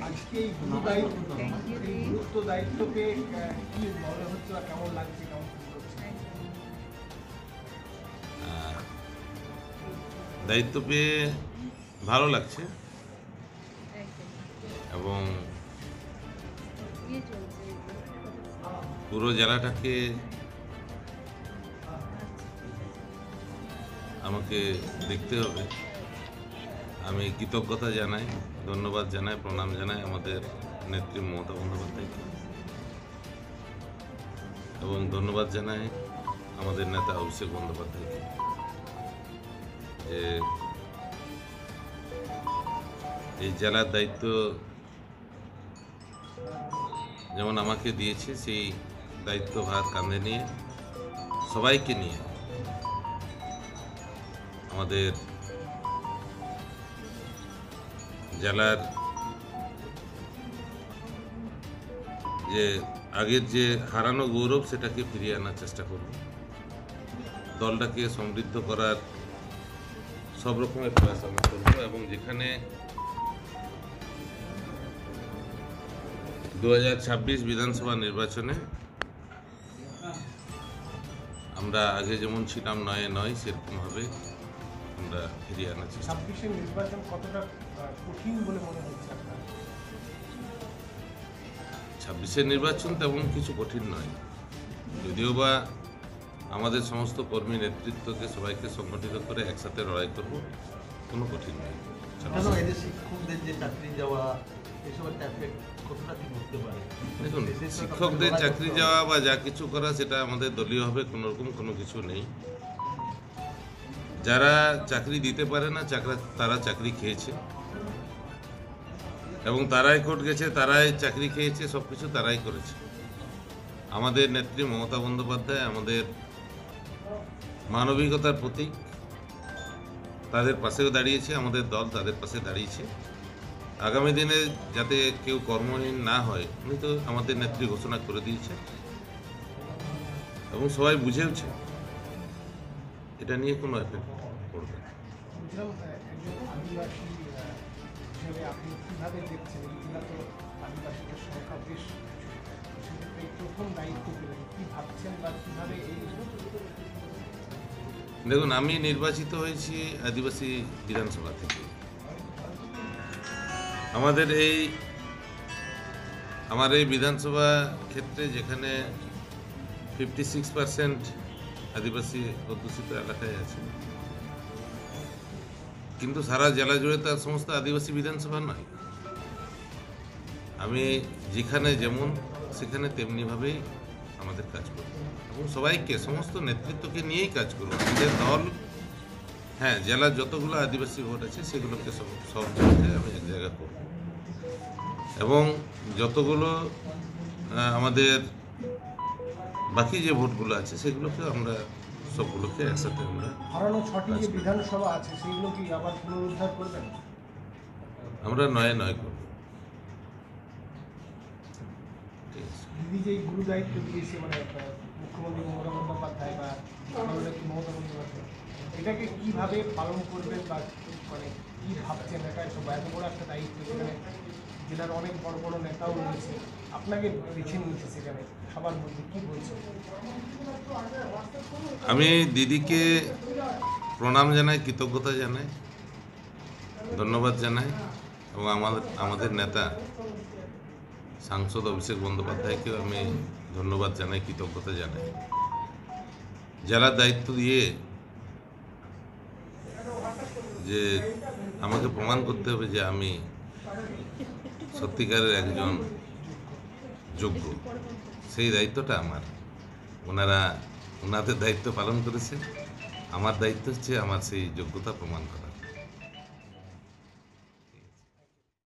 আজকে এই গুরুত্ব দায়িত্ব পেয়ে কি মনে হচ্ছে বা কেমন লাগছে, কেমন করছে? দায়িত্ব পেয়ে ভালো লাগছে এবং পুরো জেলাটাকে আমাকে দেখতে হবে। আমি কৃতজ্ঞতা জানাই, ধন্যবাদ জানাই, প্রণাম জানাই আমাদের নেত্রী মমতা বন্দ্যোপাধ্যায়কে এবং ধন্যবাদ জানাই আমাদের নেতা অভিষেক বন্দ্যোপাধ্যায়কে যে এই জেলার দায়িত্ব যেমন আমাকে দিয়েছে, সেই দায়িত্বভার কাঁধে নিয়ে সবাইকে নিয়ে আমাদের জেলার যে আগের যে হারানো গৌরব সেটাকে ফিরিয়ে আনার চেষ্টা করব। দলটাকে সমৃদ্ধ করার সব রকমের প্রয়াস আমরা করব এবং যেখানে 2026 বিধানসভা নির্বাচনে আমরা আগে যেমন ছিলাম নয় সেরকমভাবে আমরা ফিরিয়ে আনার চেষ্টা। 26-এর নির্বাচন কতটা কঠিন বলে মনে হচ্ছে আপনার? 26-এর নির্বাচন তেমন কিছু কঠিন নয়, যদিও বা আমাদের সমস্ত কর্মী নেতৃত্বকে সবাইকে সংগঠিত করে একসাথে লড়াই করব, কোনো কঠিন নয়। শিক্ষকদের যে চাকরি যাওয়া এসবের এফেক্ট কতটা কি হতে পারে? দেখুন, শিক্ষকদের চাকরি যাওয়া বা যা কিছু করা সেটা আমাদের দলীয়ভাবে কোনোরকম কোনো কিছু নেই। যারা চাকরি দিতে পারে না তারা চাকরি খেয়েছে এবং তারাই কোর্ট গেছে, তারাই চাকরি খেয়েছে, সব কিছু তারাই করেছে। আমাদের নেত্রী মমতা বন্দ্যোপাধ্যায় আমাদের মানবিকতার প্রতীক, তাদের পাশেও দাঁড়িয়েছে, আমাদের দল তাদের পাশে দাঁড়িয়েছে। আগামী দিনে যাতে কেউ কর্মহীন না হয় উনি তো আমাদের নেত্রী ঘোষণা করে দিয়েছে এবং সবাই বুঝেওছে, এটা নিয়ে কোনো এফেক্ট পড়বে না। আদিবাসী হিসেবে আপনি কিভাবে দেখছেন? এই জেলা তো আদিবাসীদের সংখ্যা বেশ, সেক্ষেত্রে প্রথম দায়িত্ব পেলেন, কি ভাবছেন বা কিভাবে এই? দেখুন, আমি নির্বাচিত হয়েছি আদিবাসী বিধানসভা থেকে। আমার এই বিধানসভা ক্ষেত্রে যেখানে 56% আদিবাসী অধ্যুষিত এলাকায় আছে, কিন্তু সারা জেলা জুড়ে তার সমস্ত আদিবাসী বিধানসভা নয়। আমি যেখানে যেমন সেখানে তেমনিভাবেই আমাদের কাজ করব এবং সবাইকে, সমস্ত নেতৃত্বকে নিয়েই কাজ করব। আমাদের দল, হ্যাঁ, জেলার যতগুলো আদিবাসী ভোট আছে সেগুলোকে সব ভোটে আমি এক জায়গা করব এবং যতগুলো আমাদের বাকি যে ভোটগুলো আছে সেগুলোকে আমরা সবগুলোকে একসাথে আমরা হারানো 6টি যে বিধানসভা আছে সেগুলো কি আবার পুনরুদ্ধার করবেন? আমরা নয় করব। দিদি যে গুরু দায়িত্ব দিয়েছে, মানে মুখ্যমন্ত্রী মমতা বন্দ্যোপাধ্যায় বা নেত্রী মমতা বন্দ্যোপাধ্যায়, এটাকে কিভাবে পালন করবেন বা মানে কি ভাবছেন? এটা এত বড় একটা দায়িত্ব, যেখানে জেলার অনেক বড় বড় নেতাও রয়েছে, আপনাকে বেছে নিয়েছে, সেখানে সবার মধ্যে কি বলছেন? আমি দিদিকে প্রণাম জানাই, কৃতজ্ঞতা জানাই, ধন্যবাদ জানাই এবং আমাদের নেতা সাংসদ অভিষেক বন্দ্যোপাধ্যায়কেও আমি ধন্যবাদ জানাই, কৃতজ্ঞতা জানাই। জেলার দায়িত্ব দিয়ে যে আমাকে প্রমাণ করতে হবে যে আমি সত্যিকারের একজন যোগ্য, সেই দায়িত্বটা আমার। ওনাদের দায়িত্ব পালন করেছে, আমার দায়িত্ব হচ্ছে আমার সেই যোগ্যতা প্রমাণ করা।